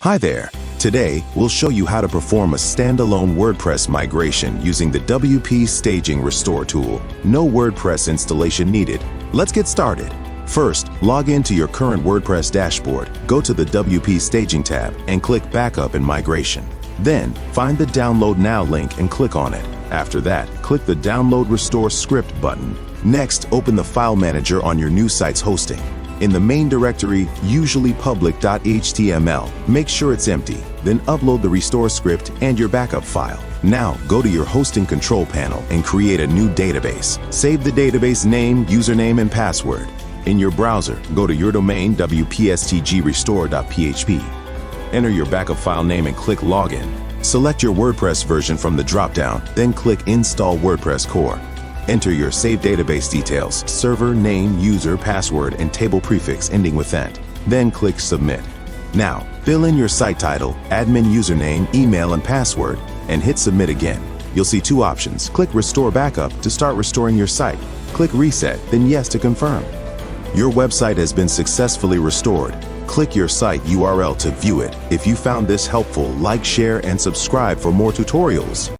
Hi there. Today, we'll show you how to perform a standalone WordPress migration using the WP Staging Restore tool. No WordPress installation needed. Let's get started. First, log into your current WordPress dashboard, go to the WP Staging tab, and click Backup and Migration. Then, find the Download Now link and click on it. After that, click the Download Restore Script button. Next, open the File Manager on your new site's hosting. In the main directory, usually public.html, make sure it's empty. Then upload the restore script and your backup file. Now, go to your hosting control panel and create a new database. Save the database name, username, and password. In your browser, go to your domain wpstgrestore.php. Enter your backup file name and click Login. Select your WordPress version from the dropdown, then click Install WordPress Core. Enter your saved database details, server, name, user, password, and table prefix ending with "ent." Then click Submit. Now, fill in your site title, admin username, email, and password, and hit Submit again. You'll see two options. Click Restore Backup to start restoring your site. Click Reset, then Yes to confirm. Your website has been successfully restored. Click your site URL to view it. If you found this helpful, like, share, and subscribe for more tutorials.